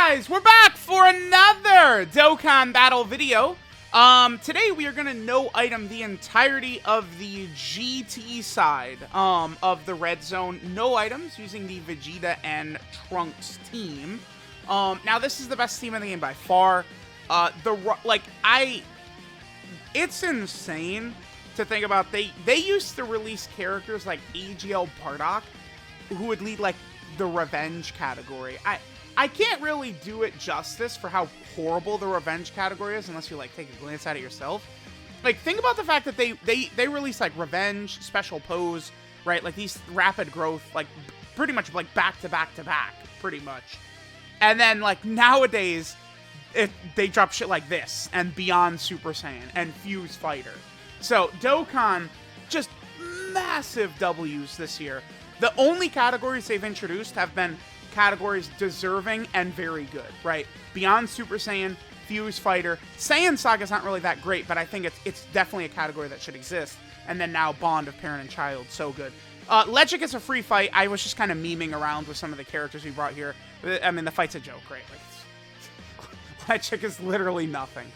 guys, we're back for another Dokkan battle video. Today we are gonna no item the entirety of the GT side of the red zone. No items using the VEGETA and TRUNKS team. Now this is the best team in the game by far. It's insane to think about. They used to release characters like AGL Bardock, who would lead like the revenge category. I can't really do it justice for how horrible the revenge category is unless you like take a glance at it yourself. Like, think about the fact that they release like revenge, special pose, right? Like these rapid growth, like pretty much like back to back to back, pretty much. And then like nowadays, they drop shit like this and Beyond Super Saiyan and Fuse Fighter. So Dokkan, just massive W's this year. The only categories they've introduced have been categories deserving and very good, right? Beyond Super Saiyan, Fuse Fighter. Saiyan Saga's not really that great, but I think it's definitely a category that should exist. And then now Bond of Parent and Child, so good. Ledgic is a free fight. I was just kind of memeing around with some of the characters we brought here. I mean, the fight's a joke, right? Like, Ledgic is literally nothing.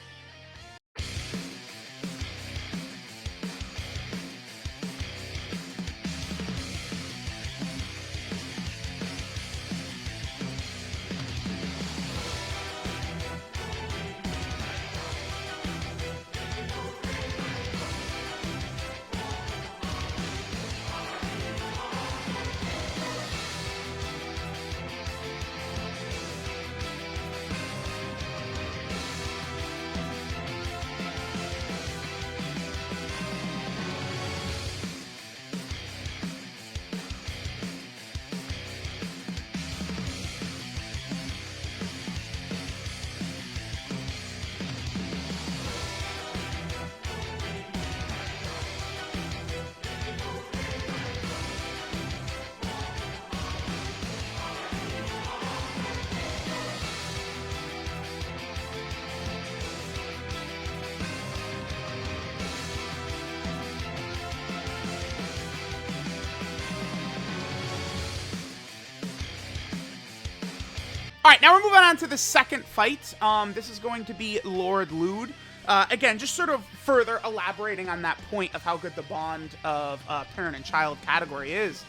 Alright, now we're moving on to the second fight. This is going to be Lord Luud. Again, just sort of further elaborating on that point of how good the Bond of Parent and Child category is.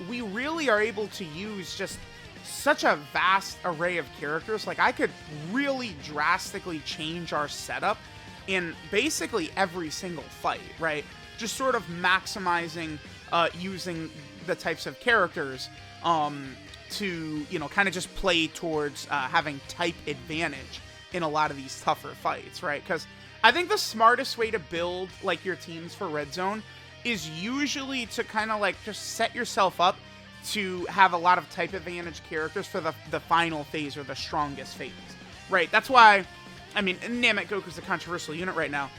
We really are able to use just such a vast array of characters. Like, I could really drastically change our setup in basically every single fight, right? Just sort of maximizing using the types of characters to, you know, kind of just play towards having type advantage in a lot of these tougher fights, right? Because I think the smartest way to build, like, your teams for Red Zone is usually to kind of, like, just set yourself up to have a lot of type advantage characters for the final phase or the strongest phase, right? That's why, I mean, Namek Goku's a controversial unit right now.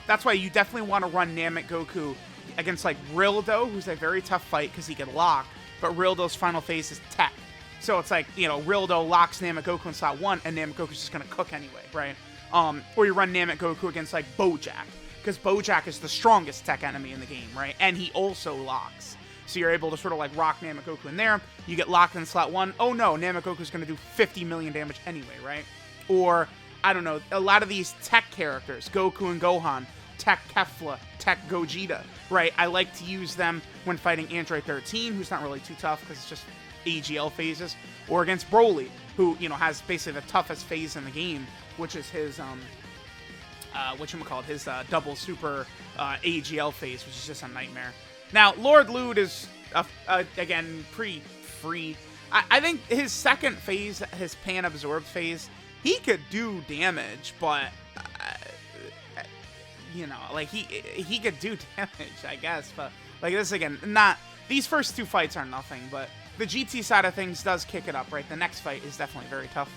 That's why you definitely want to run Namek Goku against, like, Rilldo, who's a very tough fight because he can lock. But Rildo's final phase is tech. So it's like, you know, Rilldo locks Namek Goku in slot 1, and Namek Goku's just going to cook anyway, right? Or you run Namek Goku against, like, Bojack, because Bojack is the strongest tech enemy in the game, right? And he also locks. So you're able to sort of, like, rock Namek Goku in there. You get locked in slot 1. Oh, no, Namek Goku's going to do 50 million damage anyway, right? Or, I don't know, a lot of these tech characters, Goku and Gohan, Tech Kefla, Tech Gogeta, right? I like to use them when fighting Android 13, who's not really too tough because it's just AGL phases, or against Broly, who, you know, has basically the toughest phase in the game, which is his, his double super AGL phase, which is just a nightmare. Now, Lord Luud is, again, pretty free. I think his second phase, his Pan-Absorbed phase, he could do damage, but you know, like, he could do damage, I guess, but, like, this, again, these first two fights are nothing, but the GT side of things does kick it up, right? The next fight is definitely very tough.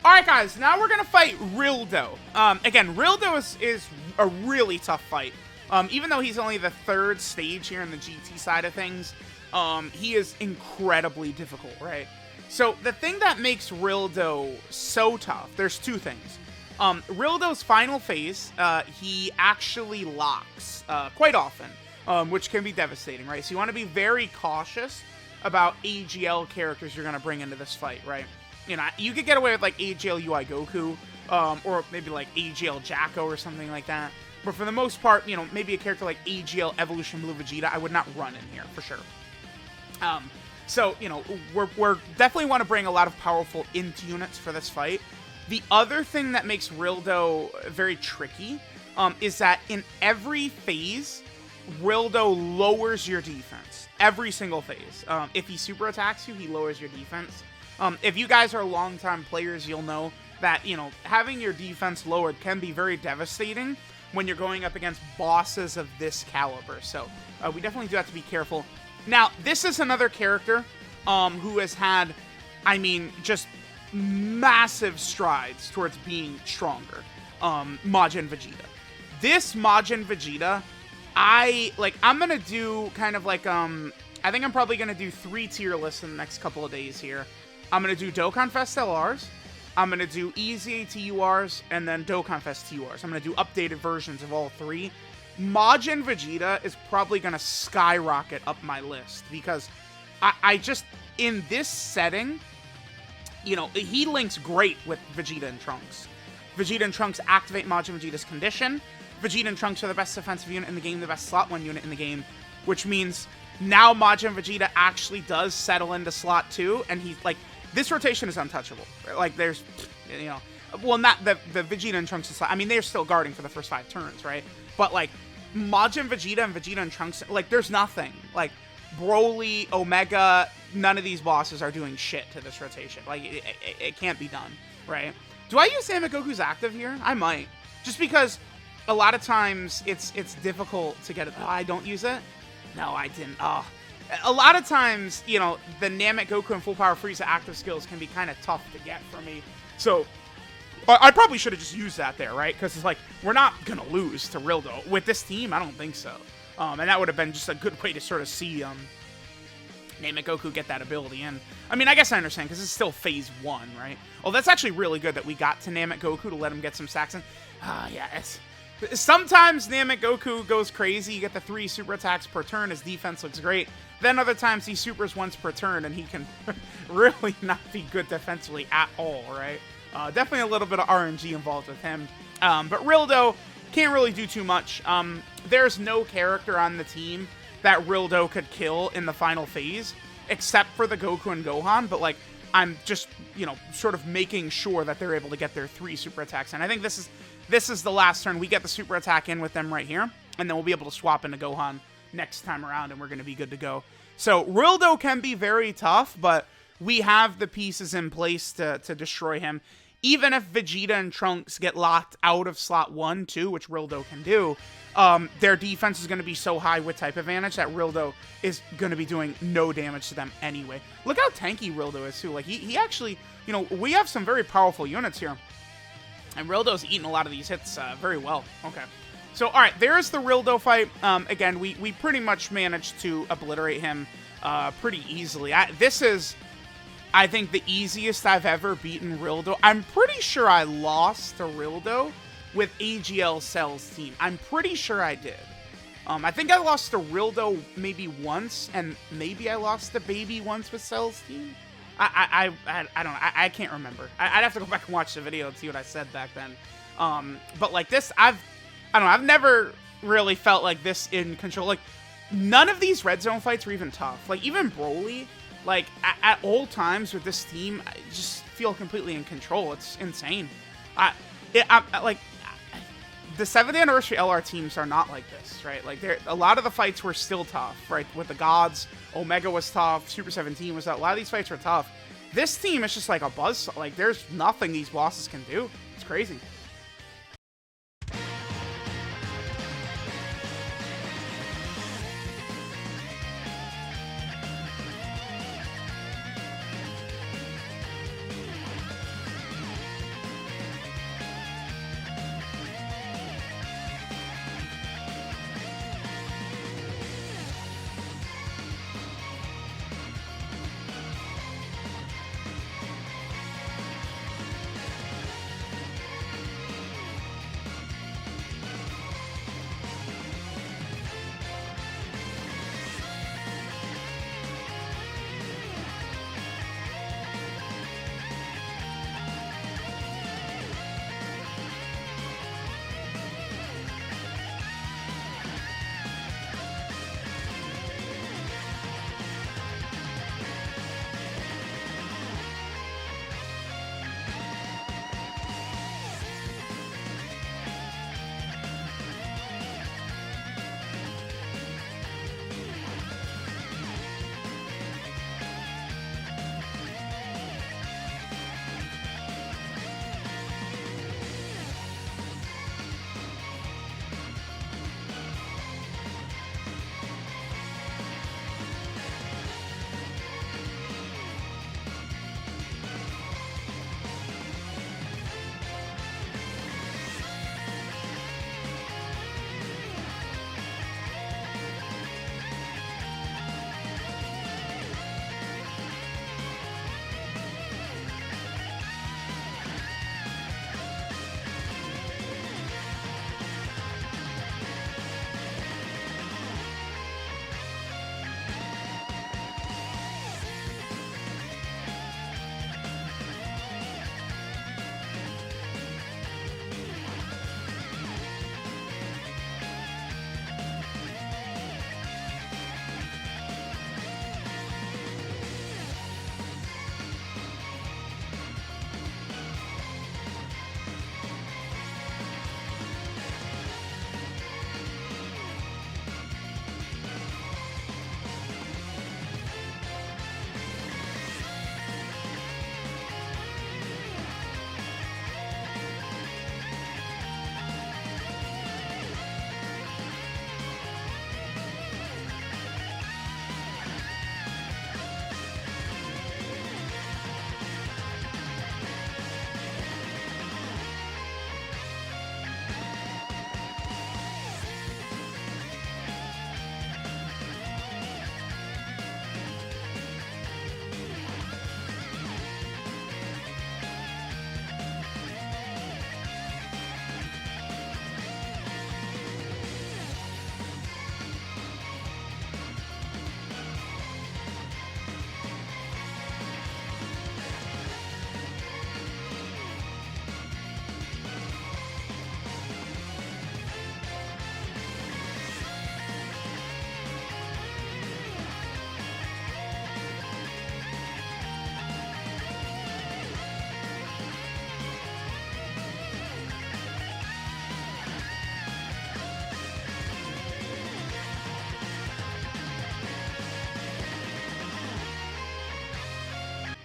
All right, guys, now we're going to fight Rilldo. Again, Rilldo is a really tough fight. Even though he's only the third stage here in the GT side of things, he is incredibly difficult, right? So the thing that makes Rilldo so tough, there's two things. Rildo's final phase, he actually locks quite often, which can be devastating, right? So you want to be very cautious about AGL characters you're going to bring into this fight, right? You know, you could get away with, like, AGL UI Goku, or maybe, like, AGL Jacko or something like that. But for the most part, you know, maybe a character like AGL Evolution Blue Vegeta, I would not run in here, for sure. So, you know, we're definitely want to bring a lot of powerful int units for this fight. The other thing that makes Rilldo very tricky is that in every phase, Rilldo lowers your defense. Every single phase. If he super attacks you, he lowers your defense. If you guys are longtime players, you'll know that, you know, having your defense lowered can be very devastating when you're going up against bosses of this caliber. So, we definitely do have to be careful. Now, this is another character who has had, I mean, just massive strides towards being stronger. Majin Vegeta. This Majin Vegeta, I'm gonna do kind of like, I think I'm probably gonna do 3 tier lists in the next couple of days here. I'm going to do Dokkan Fest LRs, I'm going to do EZA TURs, and then Dokkan Fest TURs. I'm going to do updated versions of all 3. Majin Vegeta is probably going to skyrocket up my list, because I just, in this setting, you know, he links great with Vegeta and Trunks. Vegeta and Trunks activate Majin Vegeta's condition. Vegeta and Trunks are the best defensive unit in the game, the best slot 1 unit in the game, which means now Majin Vegeta actually does settle into slot 2, and he's, like, this rotation is untouchable. Like, there's, you know, well, not the Vegeta and Trunks, I mean, they're still guarding for the first 5 turns, right? But, like, Majin Vegeta and Vegeta and Trunks, like, there's nothing. Like, Broly, Omega, none of these bosses are doing shit to this rotation. Like, it can't be done, right? Do I use Namekoku's active here? I might. Just because a lot of times it's difficult to get it. Oh, I don't use it? No, I didn't. Oh. A lot of times, you know, the Namek Goku and Full Power Frieza active skills can be kind of tough to get for me. So, I probably should have just used that there, right? Because it's like, we're not going to lose to Rilldo. With this team, I don't think so. And that would have been just a good way to sort of see Namek Goku get that ability in. I mean, I guess I understand, because it's still phase 1, right? Oh, that's actually really good that we got to Namek Goku to let him get some stacks in. Yeah, sometimes Namek Goku goes crazy. You get the 3 super attacks per turn. His defense looks great. Then other times he supers once per turn, and he can really not be good defensively at all, right? Definitely a little bit of RNG involved with him. But Rilldo can't really do too much. There's no character on the team that Rilldo could kill in the final phase, except for the Goku and Gohan. But, like, I'm just, you know, sort of making sure that they're able to get their 3 super attacks. And I think this is the last turn. We get the super attack in with them right here, and then we'll be able to swap into Gohan next time around, and we're going to be good to go. So Rilldo can be very tough, but we have the pieces in place to destroy him. Even if Vegeta and Trunks get locked out of slot 1, too, which Rilldo can do, their defense is going to be so high with type advantage that Rilldo is going to be doing no damage to them anyway. Look how tanky Rilldo is, too. Like, he actually, you know, we have some very powerful units here. And Rildo's eating a lot of these hits very well. Okay. So, all right, there's the Rilldo fight. Again, we pretty much managed to obliterate him pretty easily. This is, I think, the easiest I've ever beaten Rilldo. I'm pretty sure I lost to Rilldo with AGL Cell's team. I'm pretty sure I did. I think I lost to Rilldo maybe once, and maybe I lost to Baby once with Cell's team. I don't know. I can't remember. I'd have to go back and watch the video and see what I said back then. But like this, I don't know. I've never really felt like this in control. Like, none of these red zone fights were even tough. Like, even Broly, like, at all times with this team, I just feel completely in control. It's insane. Like, the 7th anniversary LR teams are not like this, right? Like, a lot of the fights were still tough, right? With the gods, Omega was tough, Super 17 was tough. A lot of these fights were tough. This team is just like a buzz. Like, there's nothing these bosses can do. It's crazy.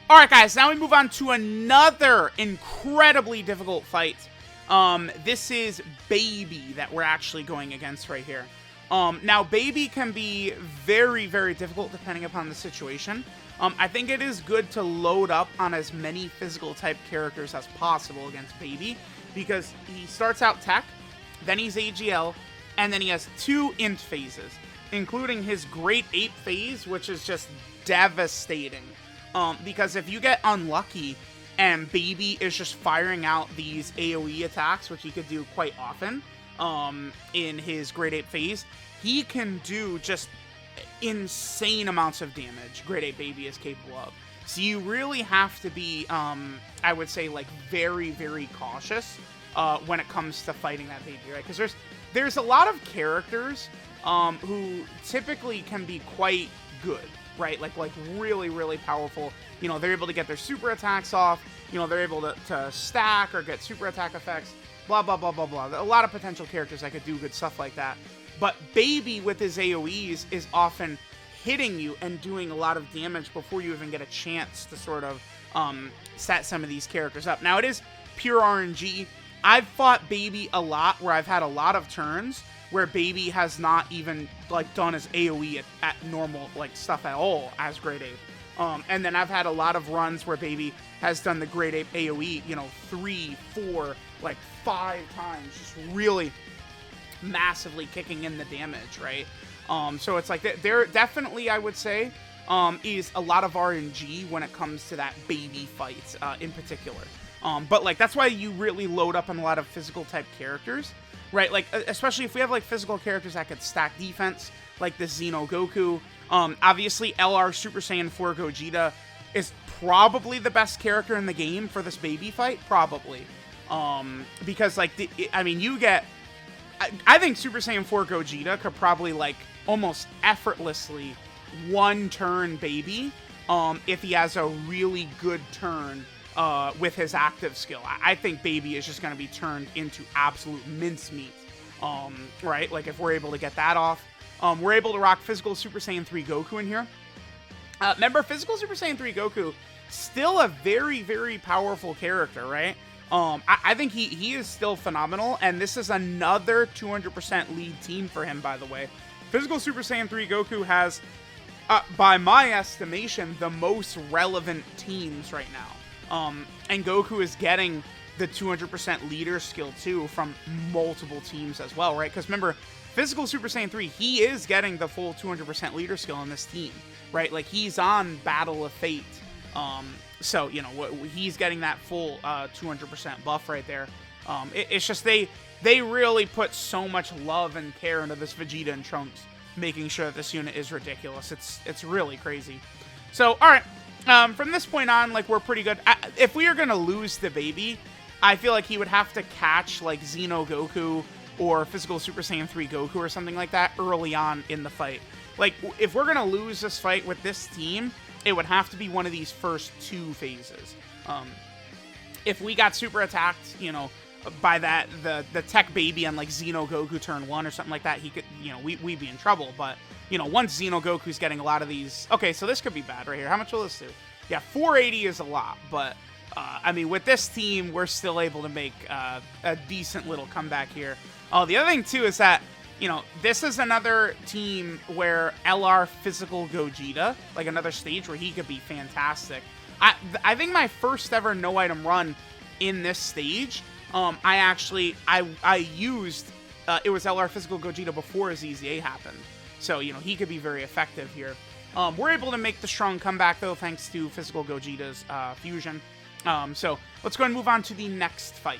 Alright, guys, now we move on to another incredibly difficult fight. This is Baby that we're actually going against right here. Now, Baby can be very, very difficult depending upon the situation. I think it is good to load up on as many physical type characters as possible against Baby, because he starts out Tech, then he's AGL, and then he has 2 int phases, including his Great Ape phase, which is just devastating. Because if you get unlucky and Baby is just firing out these AoE attacks, which he could do quite often in his Great Ape phase, he can do just insane amounts of damage Great Ape Baby is capable of. So you really have to be, I would say, like, very, very cautious when it comes to fighting that Baby, right? Because there's a lot of characters who typically can be quite good, right? Like really, really powerful. You know, they're able to get their super attacks off. You know, they're able to stack or get super attack effects. Blah, blah, blah, blah, blah. A lot of potential characters that could do good stuff like that. But Baby with his AoEs is often hitting you and doing a lot of damage before you even get a chance to sort of set some of these characters up. Now, it is pure RNG. I've fought Baby a lot where I've had a lot of turns where Baby has not even, like, done his AoE at normal, like, stuff at all as Great Ape. And then I've had a lot of runs where Baby has done the Great Ape AoE, you know, 3, 4, like 5 times, just really massively kicking in the damage, right? So it's like, there definitely, I would say, is a lot of RNG when it comes to that Baby fight in particular. But, like, that's why you really load up on a lot of physical type characters, right? Like, especially if we have, like, physical characters that could stack defense, like the Xeno Goku. Obviously, LR Super Saiyan 4 Gogeta is probably the best character in the game for this Baby fight, probably. Because, like, I mean, you get... I think Super Saiyan 4 Gogeta could probably, like, almost effortlessly one-turn Baby if he has a really good turn with his active skill. I think Baby is just going to be turned into absolute mincemeat, right? Like, if we're able to get that off. We're able to rock Physical Super Saiyan 3 Goku in here. Remember, Physical Super Saiyan 3 Goku, still a very, very powerful character, right? I think he is still phenomenal, and this is another 200% lead team for him, by the way. Physical Super Saiyan 3 Goku has, by my estimation, the most relevant teams right now. And Goku is getting the 200% leader skill, too, from multiple teams as well, right? Because remember, Physical Super Saiyan 3, he is getting the full 200% leader skill in this team, right? Like, he's on Battle of Fate. So, you know, he's getting that full 200% buff right there. It's just they really put so much love and care into this Vegeta and Trunks, making sure that this unit is ridiculous. It's really crazy. So, all right, from this point on, like, we're pretty good. If we are going to lose the Baby, I feel like he would have to catch, like, Xeno Goku or Physical Super Saiyan 3 Goku or something like that early on in the fight. Like, if we're going to lose this fight with this team, it would have to be one of these first 2 phases. If we got super attacked, you know, by the Tech Baby on, like, Xeno Goku turn 1 or something like that, he could, you know, we'd be in trouble. But, you know, once Xeno Goku's getting a lot of these... Okay, so this could be bad right here. How much will this do? Yeah, 480 is a lot, but... I mean, with this team, we're still able to make a decent little comeback here. Oh, the other thing, too, is that, you know, this is another team where LR Physical Gogeta, like another stage where he could be fantastic. I think my first ever no-item run in this stage, I used, it was LR Physical Gogeta before ZZA happened. So, you know, he could be very effective here. We're able to make the strong comeback, though, thanks to Physical Gogeta's fusion. So let's go and move on to the next fight.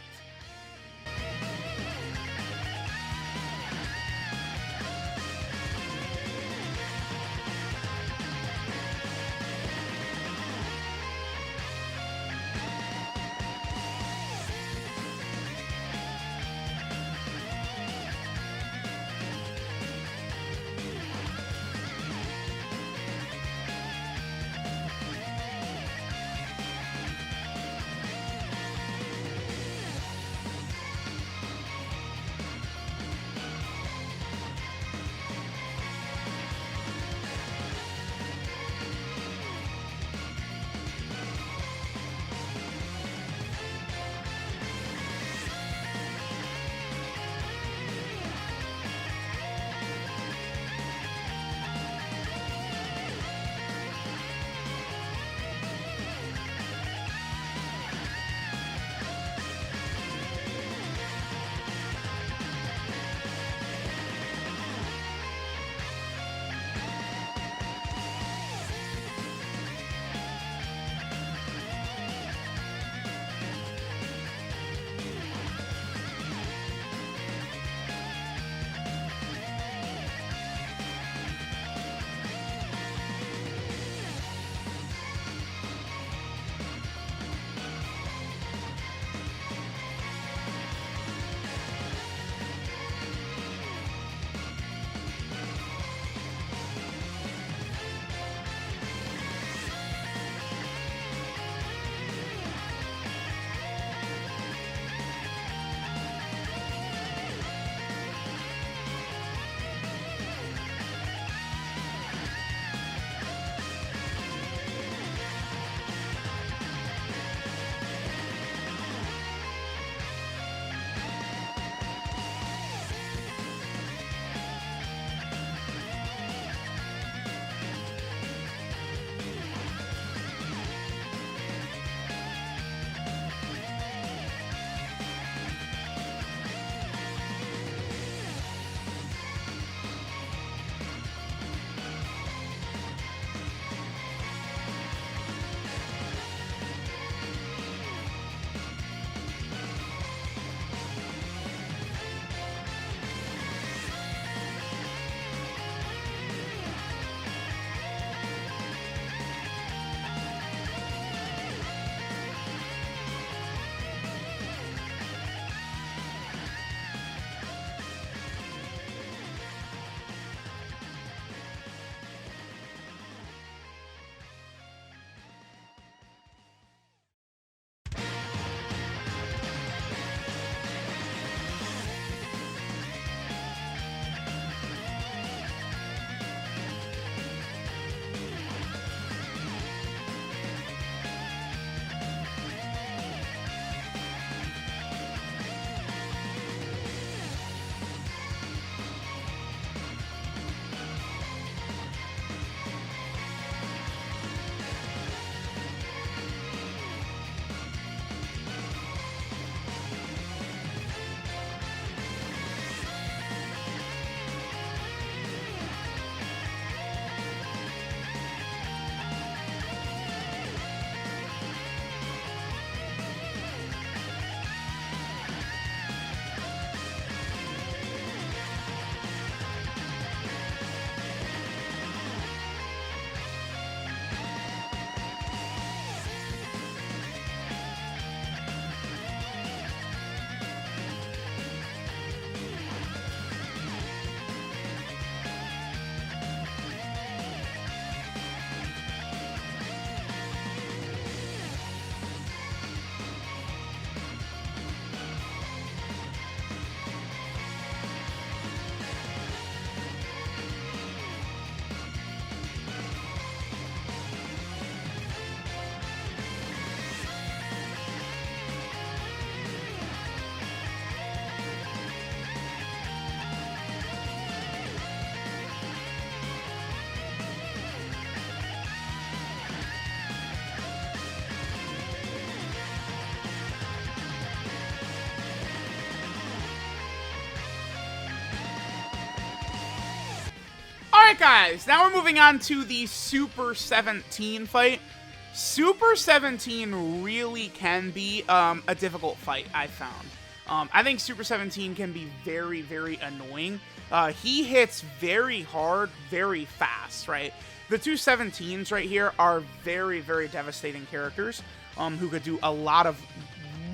Alright guys, now we're moving on to the Super 17 fight. Super 17 really can be a difficult fight, I found. I think Super 17 can be very, very annoying. He hits very hard, very fast, right? The two 17s right here are very, very devastating characters who could do a lot of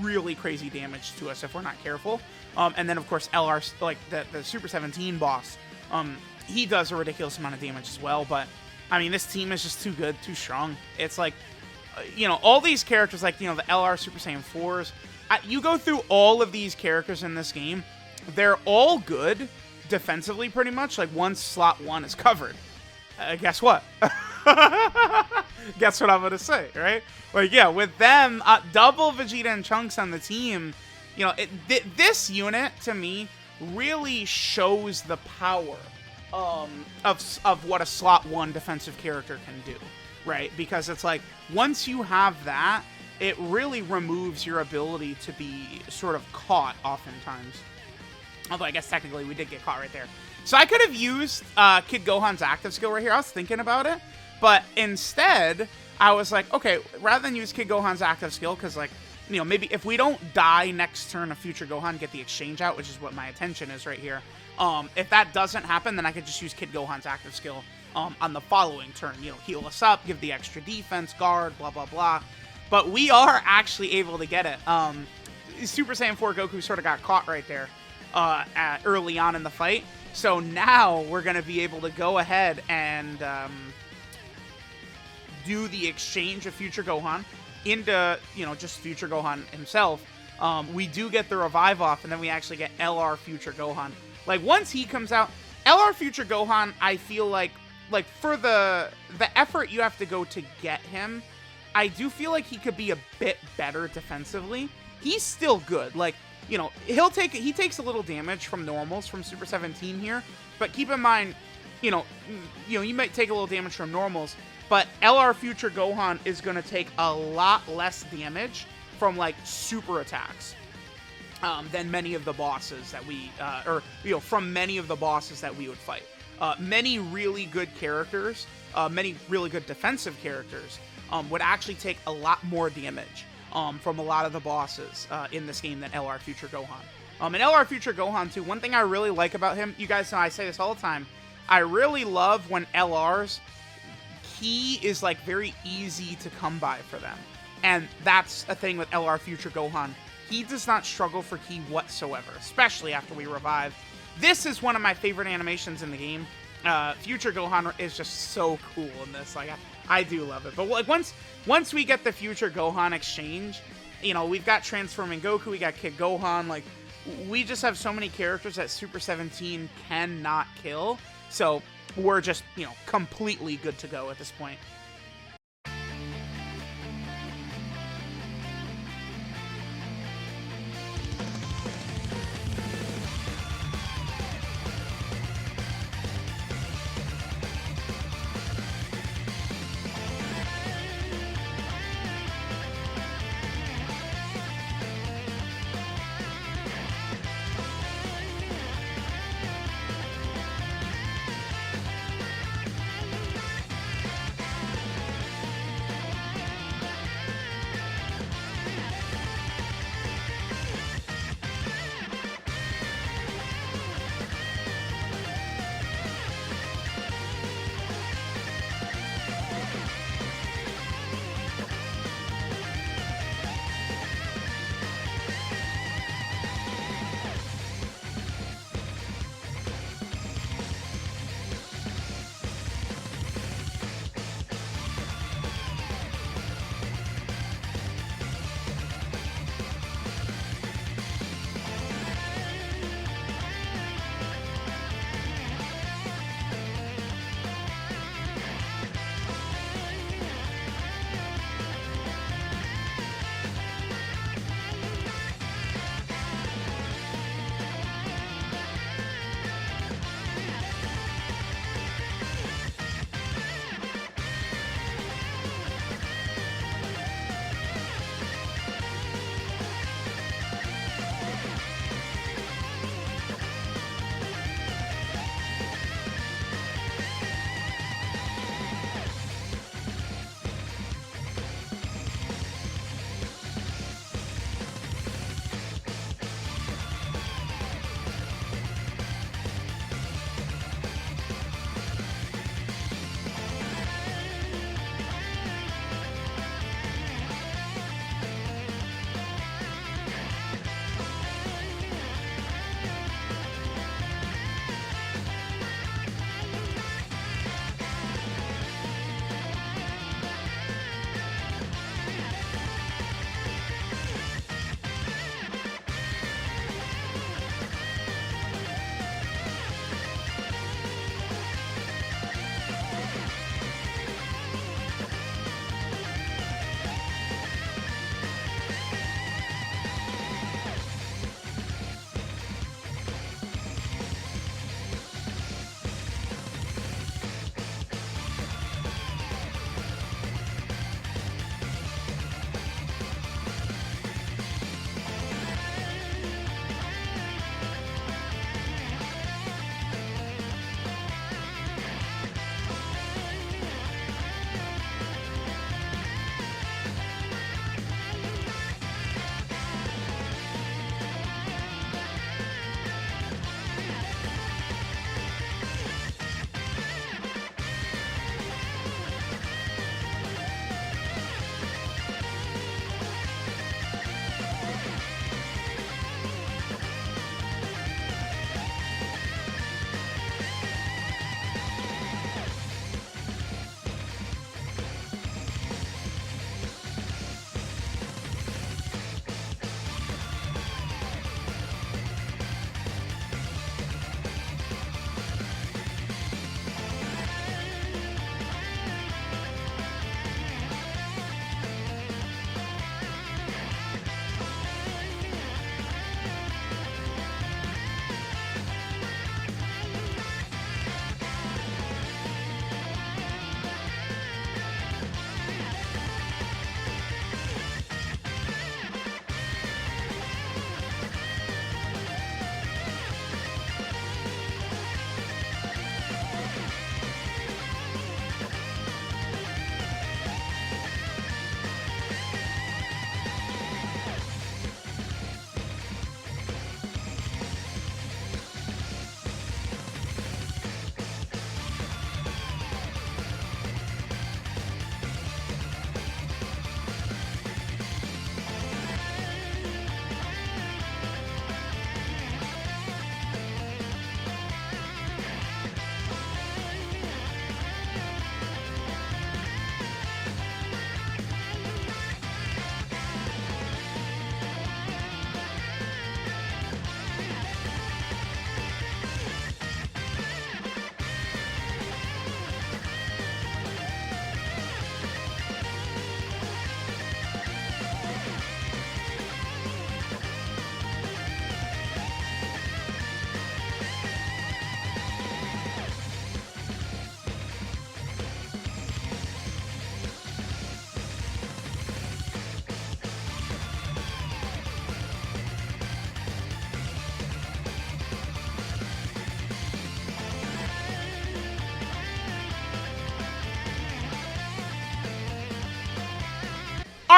really crazy damage to us if we're not careful. And then, of course, LR, like the Super 17 boss, he does a ridiculous amount of damage as well. But, I mean, this team is just too good, too strong. It's like, you know, all these characters, like, you know, the LR Super Saiyan 4s, you go through all of these characters in this game, they're all good defensively pretty much. Like, once slot 1 is covered. Guess what? Guess what I'm going to say, right? Like, yeah, with them, double Vegeta and Trunks on the team, you know, this unit, to me, really shows the power of what a slot 1 defensive character can do, right? Because it's like, once you have that, it really removes your ability to be sort of caught oftentimes. Although I guess technically we did get caught right there. So I could have used Kid Gohan's active skill right here. I was thinking about it. But instead, I was like, okay, rather than use Kid Gohan's active skill, because, like, you know, maybe if we don't die next turn of Future Gohan, get the exchange out, which is what my intention is right here. If that doesn't happen, then I could just use Kid Gohan's active skill on the following turn. You know, heal us up, give the extra defense, guard, blah, blah, blah. But we are actually able to get it. Super Saiyan 4 Goku sort of got caught right there early on in the fight. So now we're going to be able to go ahead and do the exchange of Future Gohan into, you know, just Future Gohan himself. We do get the revive off, and then we actually get LR Future Gohan. Like, once he comes out, LR Future Gohan, I feel like for the effort you have to go to get him, I do feel like he could be a bit better defensively. He's still good. Like, you know, he takes a little damage from normals from Super 17 here, but keep in mind, you know, you might take a little damage from normals, but LR Future Gohan is going to take a lot less damage from, like, super attacks than many of the bosses that we, from many of the bosses that we would fight. Many really good characters, many really good defensive characters would actually take a lot more damage from a lot of the bosses in this game than LR Future Gohan. And LR Future Gohan, too, one thing I really like about him, you guys know I say this all the time, I really love when LR's ki is, like, very easy to come by for them. And that's a thing with LR Future Gohan. He does not struggle for ki whatsoever, especially after we revive. This is one of my favorite animations in the game. Future Gohan is just so cool in this. Like, I do love it. But, like, once we get the Future Gohan exchange, you know, we've got Transforming Goku, we got Kid Gohan, like, we just have so many characters that Super 17 cannot kill. So we're just, you know, completely good to go at this point.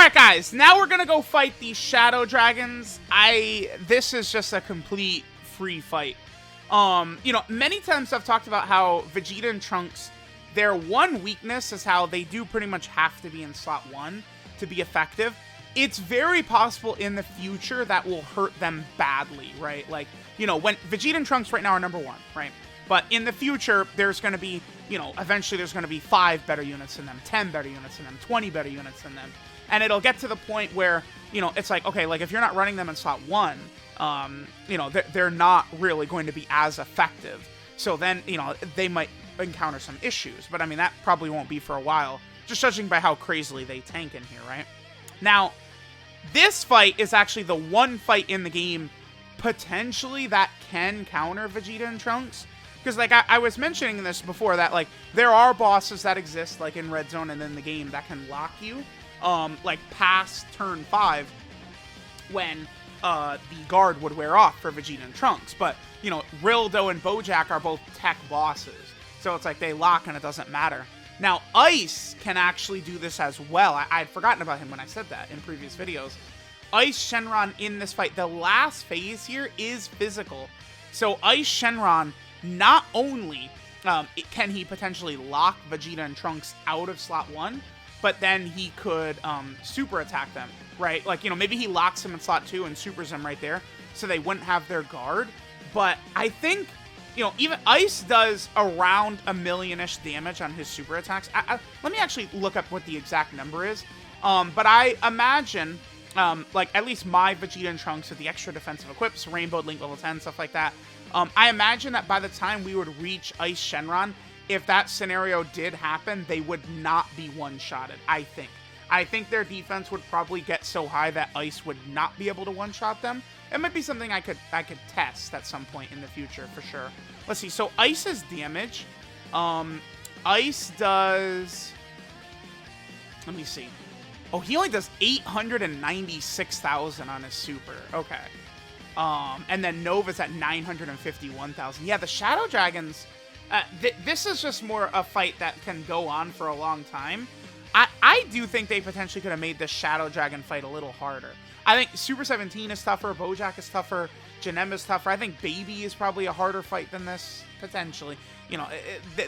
Alright, guys, now we're gonna go fight these Shadow Dragons. This is just a complete free fight. You know, many times I've talked about how Vegeta and Trunks, their one weakness is how they do pretty much have to be in slot 1 to be effective. It's very possible in the future that will hurt them badly, right? Like, you know, when Vegeta and Trunks right now are number 1, right? But in the future, there's going to be, you know, eventually there's going to be 5 better units than them, 10 better units than them, 20 better units than them. And it'll get to the point where, you know, it's like, okay, like if you're not running them in slot 1, you know, they're not really going to be as effective. So then, you know, they might encounter some issues. But I mean, that probably won't be for a while, just judging by how crazily they tank in here, right? Now, this fight is actually the one fight in the game, potentially, that can counter Vegeta and Trunks. Because, like, I was mentioning this before, that, like, there are bosses that exist, like, in Red Zone and in the game that can lock you, like, past turn 5, when the guard would wear off for Vegeta and Trunks. But, you know, Rilldo and Bojack are both tech bosses. So it's like they lock and it doesn't matter. Now, Ice can actually do this as well. I'd forgotten about him when I said that in previous videos. Ice Shenron in this fight, the last phase here is physical. So Ice Shenron, not only can he potentially lock Vegeta and Trunks out of slot 1, but then he could super attack them, right? Like, you know, maybe he locks him in slot 2 and supers them right there, so they wouldn't have their guard. But I think, you know, even Ice does around 1 million-ish damage on his super attacks. Let me actually look up what the exact number is. But I imagine, like, at least my Vegeta and Trunks with the extra defensive equips, Rainbow Link level 10, stuff like that, I imagine that by the time we would reach Ice Shenron, if that scenario did happen, they would not be one-shotted, I think. I think their defense would probably get so high that Ice would not be able to one-shot them. It might be something I could test at some point in the future, for sure. Let's see, so Ice's damage, Ice does, let me see. Oh, he only does 896,000 on his super, okay. And then Nova's at 951,000. Yeah, the Shadow Dragons, this is just more a fight that can go on for a long time. I do think they potentially could have made the Shadow Dragon fight a little harder. I think Super 17 is tougher, Bojack is tougher, Janemba is tougher. I think Baby is probably a harder fight than this, potentially. You know,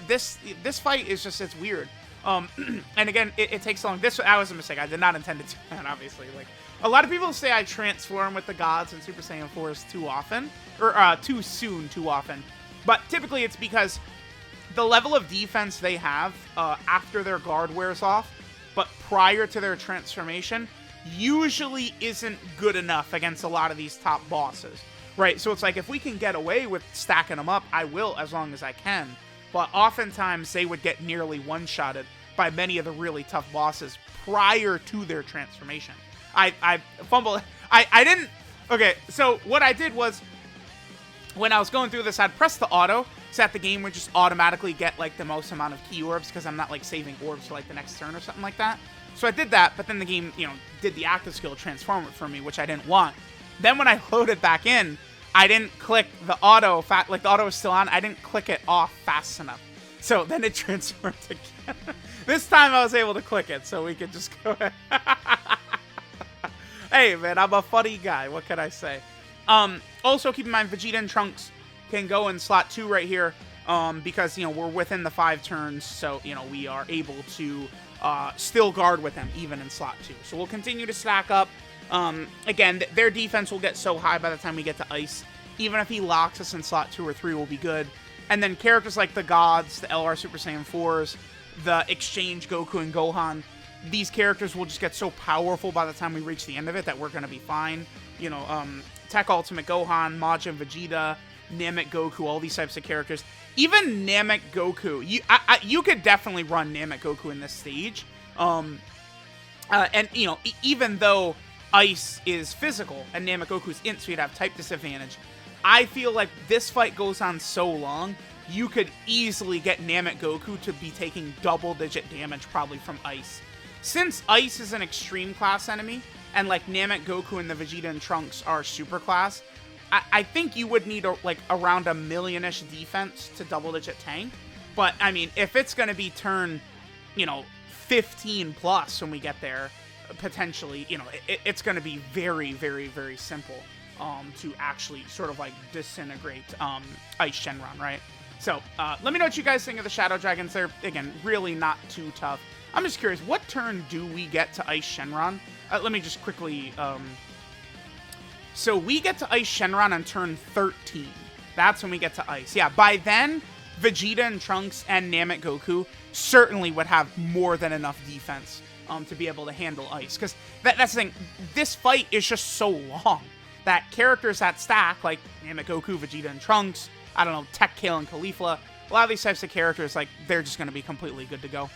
this fight is just, it's weird. And again, it takes so long. That was a mistake. I did not intend to do that, obviously. Like, a lot of people say I transform with the gods and Super Saiyan 4s too often, or too soon too often. But typically it's because the level of defense they have after their guard wears off, but prior to their transformation, usually isn't good enough against a lot of these top bosses, right? So it's like, if we can get away with stacking them up, I will, as long as I can. But oftentimes they would get nearly one-shotted by many of the really tough bosses prior to their transformation. I fumbled. I didn't. Okay, so what I did was, when I was going through this, I'd press the auto, so that the game would just automatically get, like, the most amount of key orbs, because I'm not, like, saving orbs for, like, the next turn or something like that. So I did that, but then the game, you know, did the active skill transform it for me, which I didn't want. Then when I loaded back in, I didn't click the auto, like, the auto was still on, I didn't click it off fast enough. So then it transformed again. This time I was able to click it, so we could just go ahead. Hey, man, I'm a funny guy. What can I say? Also, keep in mind, Vegeta and Trunks can go in slot 2 right here, because, you know, we're within the 5 turns, so, you know, we are able to still guard with them, even in slot 2. So we'll continue to stack up. Again, their defense will get so high by the time we get to Ice. Even if he locks us in slot 2 or 3, we'll be good. And then characters like the Gods, the LR Super Saiyan 4s, the Exchange Goku and Gohan, these characters will just get so powerful by the time we reach the end of it that we're going to be fine. You know, Tech Ultimate Gohan, Majin Vegeta, Namek Goku, all these types of characters. Even Namek Goku, you could definitely run Namek Goku in this stage. And, you know, even though Ice is physical and Namek Goku's int, so you'd have type disadvantage, I feel like this fight goes on so long, you could easily get Namek Goku to be taking double-digit damage probably from Ice. Since Ice is an extreme class enemy, and like Namek Goku and the Vegeta and Trunks are super class, I think you would need like around 1 million-ish defense to double-digit tank. But I mean, if it's going to be turn, you know, 15 plus when we get there, potentially, you know, it's going to be very, very, very simple to actually sort of like disintegrate Ice Shenron, right? So let me know what you guys think of the Shadow Dragons. They're, again, really not too tough. I'm just curious, what turn do we get to Ice Shenron? Let me just quickly... So we get to Ice Shenron on turn 13. That's when we get to Ice. Yeah, by then, Vegeta and Trunks and Namek Goku certainly would have more than enough defense to be able to handle Ice. Because that's the thing, this fight is just so long that characters that stack, like Namek Goku, Vegeta, and Trunks, I don't know, Tech Kale and Caulifla, a lot of these types of characters, like, they're just going to be completely good to go.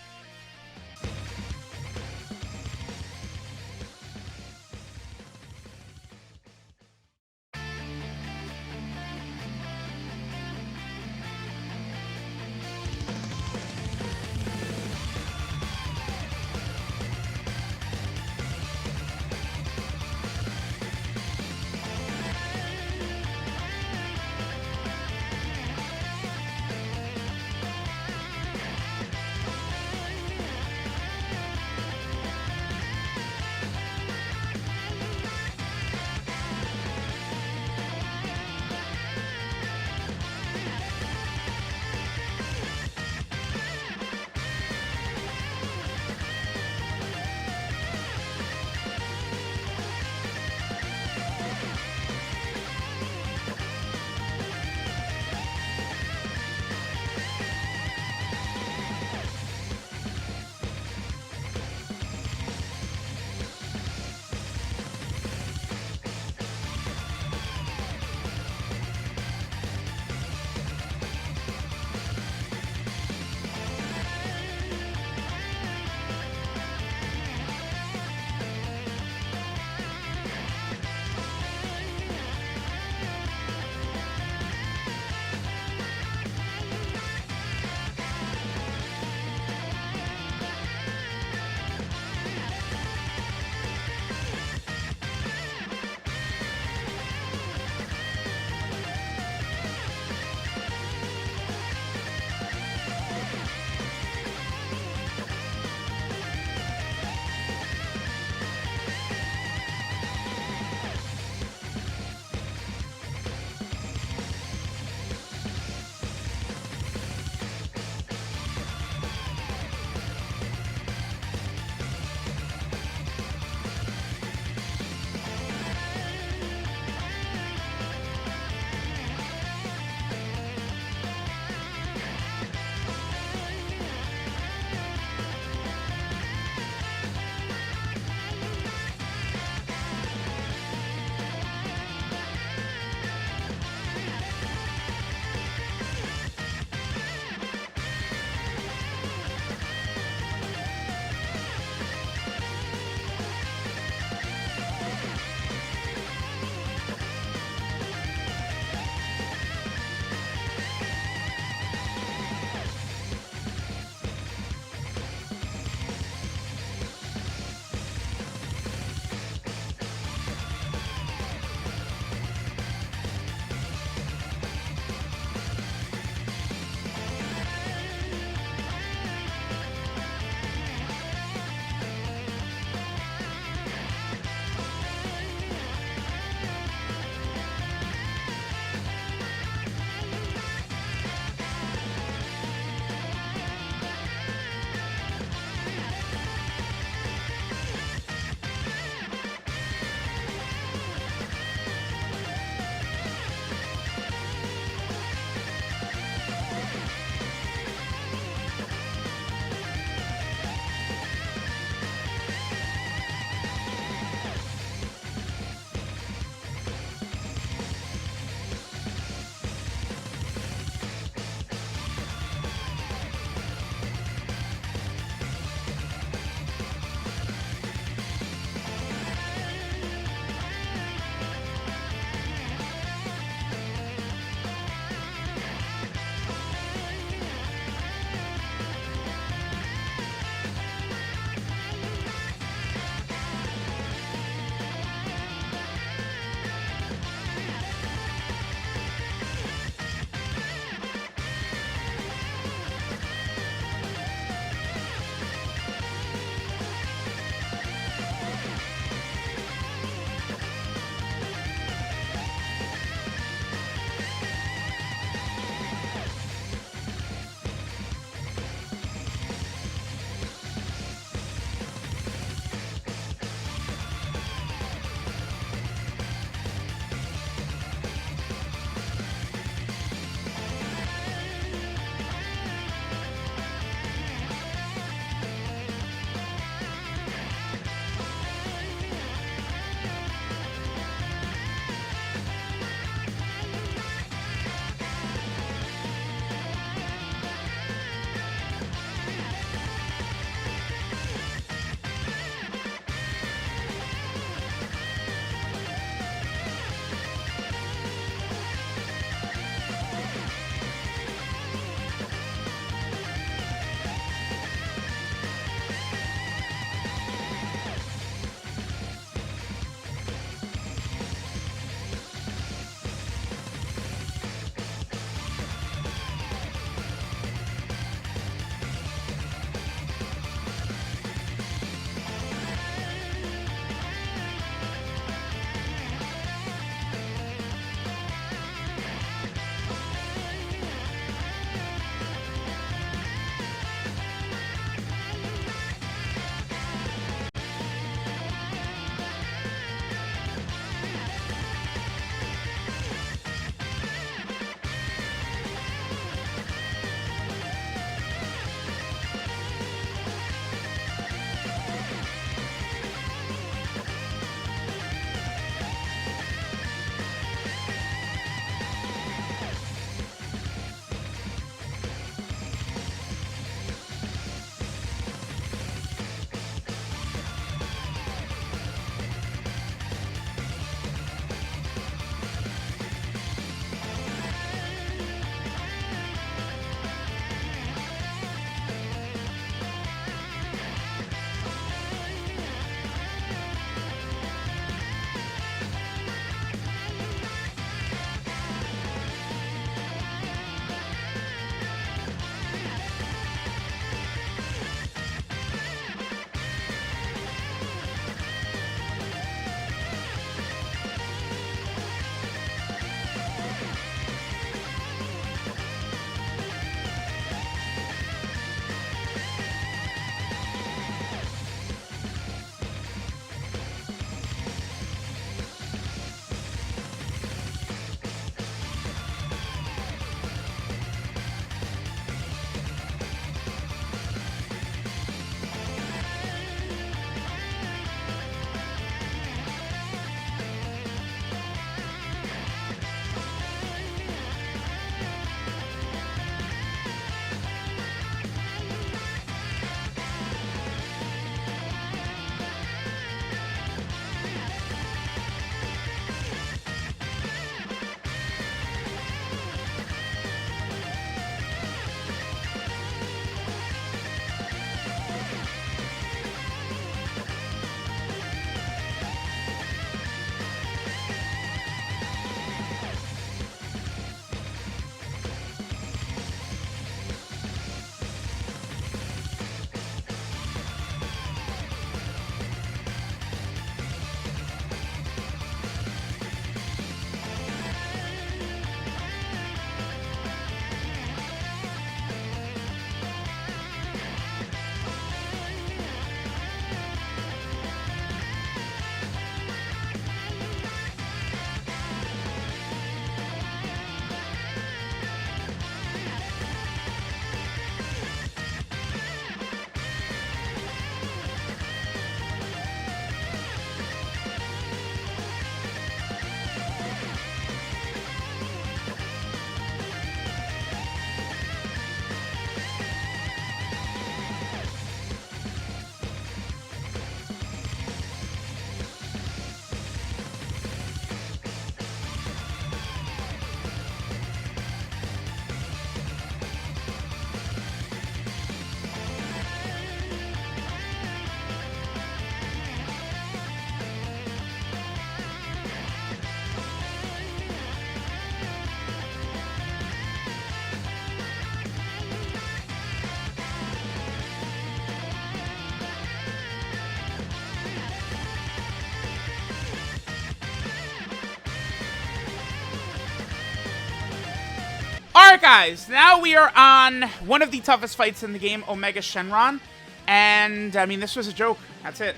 Alright guys, now we are on one of the toughest fights in the game, Omega Shenron. And, I mean, this was a joke. That's it.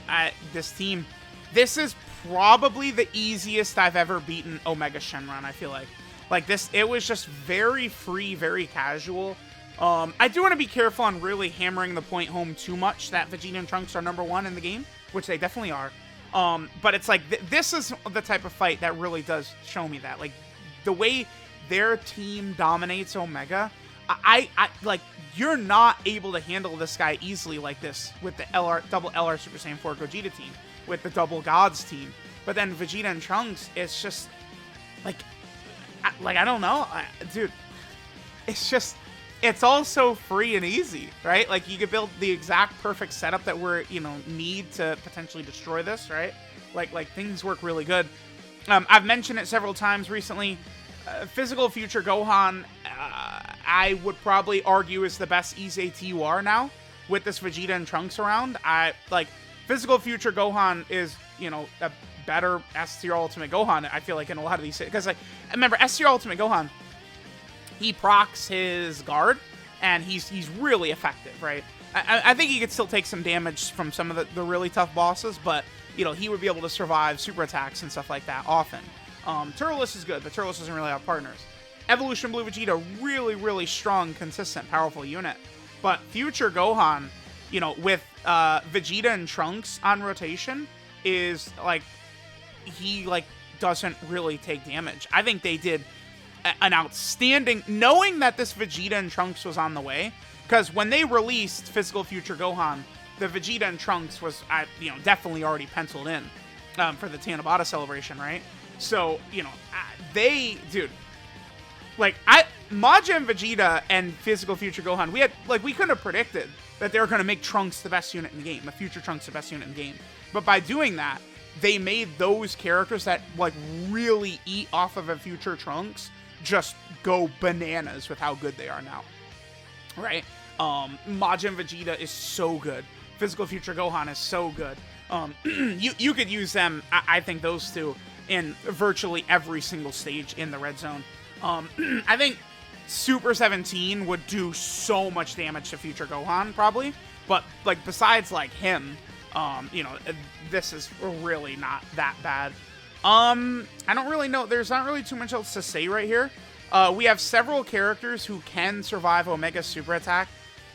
This team. This is probably the easiest I've ever beaten Omega Shenron, I feel like. Like, this, it was just very free, very casual. I do want to be careful on really hammering the point home too much that Vegeta and Trunks are #1 in the game, which they definitely are. But it's like, this is the type of fight that really does show me that. Like, the way their team dominates Omega, I like, you're not able to handle this guy easily like this with the double LR Super Saiyan 4 Gogeta team, with the double Gods team. But then Vegeta and Trunks, it's just, like I don't know, dude, it's just, it's all so free and easy, right? Like, you could build the exact perfect setup that we're, need to potentially destroy this, right? Like things work really good. I've mentioned it several times recently. Physical Future Gohan, I would probably argue is the best EZTUR now with this Vegeta and Trunks around. Physical Future Gohan is, a better S-Tier Ultimate Gohan, I feel like, in a lot of these, because, like, remember, S-Tier Ultimate Gohan, he procs his guard, and he's really effective, right? I think he could still take some damage from some of the really tough bosses, but, he would be able to survive super attacks and stuff like that often. Turles is good, but Turles doesn't really have partners. Evolution Blue Vegeta, really, really strong, consistent, powerful unit. But Future Gohan, with Vegeta and Trunks on rotation, is, like, he, like, doesn't really take damage. I think they did an outstanding, knowing that this Vegeta and Trunks was on the way, because when they released Physical Future Gohan, the Vegeta and Trunks was, definitely already penciled in for the Tanabata celebration, right? So, dude, like, Majin and Vegeta and Physical Future Gohan, we couldn't have predicted that they were going to make Trunks the best unit in the game, a Future Trunks the best unit in the game. But by doing that, they made those characters that, like, really eat off of a Future Trunks just go bananas with how good they are now, right? Majin and Vegeta is so good. Physical Future Gohan is so good. You could use them, I think, those two, in virtually every single stage in the red zone. I think Super 17 would do so much damage to Future Gohan, probably. But, like, besides, like, him, this is really not that bad. I don't really know. There's not really too much else to say right here. We have several characters who can survive Omega Super Attack.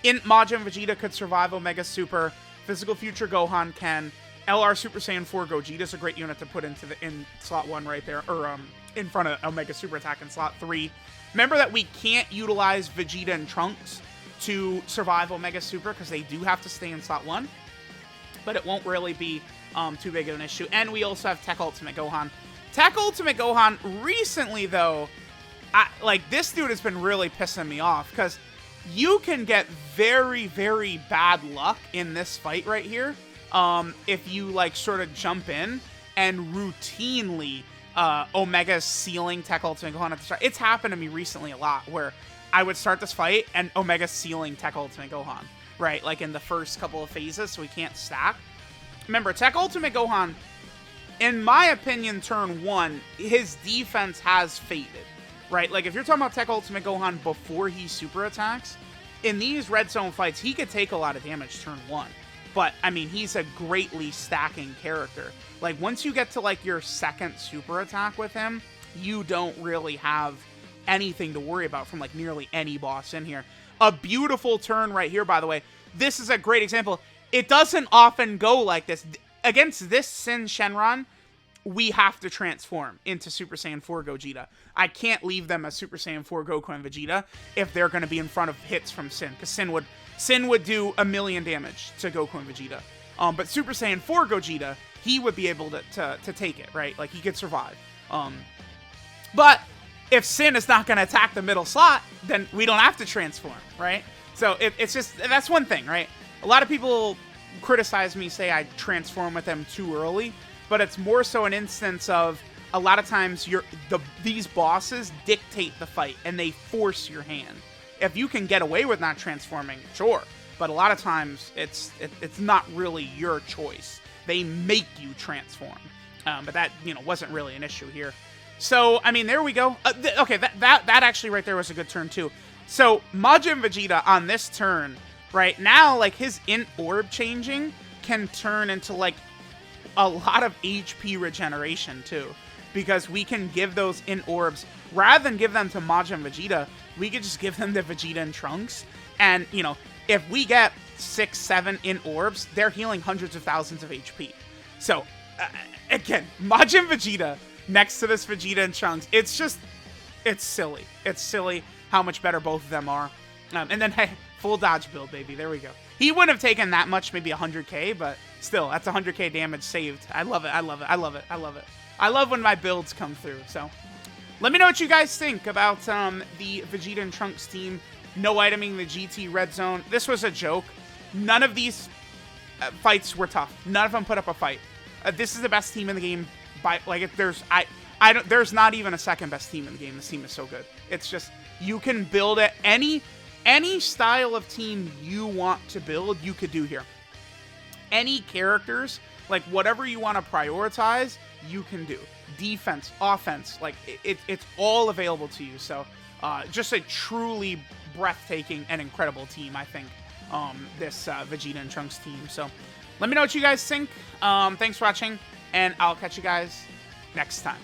Majin Vegeta could survive Omega Super. Physical Future Gohan can. LR Super Saiyan 4 Gogeta is a great unit to put in slot 1 right there, or in front of Omega Super Attack in slot 3. Remember that we can't utilize Vegeta and Trunks to survive Omega Super because they do have to stay in slot 1, but it won't really be too big of an issue. And we also have Tech Ultimate Gohan. Tech Ultimate Gohan recently, though, this dude has been really pissing me off because you can get very, very bad luck in this fight right here. If you, like, sort of jump in and routinely Omega's sealing Tech Ultimate Gohan at the start. It's happened to me recently a lot where I would start this fight and Omega's sealing Tech Ultimate Gohan, right? Like in the first couple of phases, so we can't stack. Remember, Tech Ultimate Gohan, in my opinion, turn 1, his defense has faded, right? Like, if you're talking about Tech Ultimate Gohan before he super attacks, in these red zone fights, he could take a lot of damage turn 1. But, I mean, he's a greatly stacking character. Like, once you get to, like, your second super attack with him, you don't really have anything to worry about from, like, nearly any boss in here. A beautiful turn right here, by the way. This is a great example. It doesn't often go like this. Against this Sin Shenron, we have to transform into Super Saiyan 4 Gogeta. I can't leave them as Super Saiyan 4 Goku and Vegeta if they're going to be in front of hits from Sin, because Sin would do 1,000,000 damage to Goku and Vegeta. But Super Saiyan 4 Gogeta, he would be able to take it, right? Like, he could survive. But if Sin is not going to attack the middle slot, then we don't have to transform, right? So it's just, that's one thing, right? A lot of people criticize me, say I transform with them too early, but it's more so an instance of a lot of times these bosses dictate the fight and they force your hand. If you can get away with not transforming, sure, but a lot of times it's not really your choice. They make you transform. But that, wasn't really an issue here. So, I mean, there we go. Okay, that actually right there was a good turn, too. So, Majin Vegeta on this turn, right, now, like, his int orb changing can turn into, like, a lot of HP regeneration, too. Because we can give those int orbs, rather than give them to Majin Vegeta, we could just give them to Vegeta and Trunks. And, you know, if we get 6, 7 int orbs, they're healing hundreds of thousands of HP. So, again, Majin Vegeta next to this Vegeta and Trunks, it's silly. It's silly how much better both of them are. And then, hey, full dodge build, baby. There we go. He wouldn't have taken that much, maybe 100k, but still, that's 100k damage saved. I love it. I love it. I love it. I love it. I love when my builds come through. So, let me know what you guys think about the Vegeta and Trunks team. No iteming the GT Red Zone. This was a joke. None of these fights were tough. None of them put up a fight. This is the best team in the game. By like, there's not even a second best team in the game. This team is so good. It's just, you can build it any style of team you want to build, you could do here. Any characters, like whatever you want to prioritize, you can do. Defense, offense, like it's all available to you. So just a truly breathtaking and incredible team, I think, this Vegeta and Trunks team. So let me know what you guys think. Thanks for watching, and I'll catch you guys next time.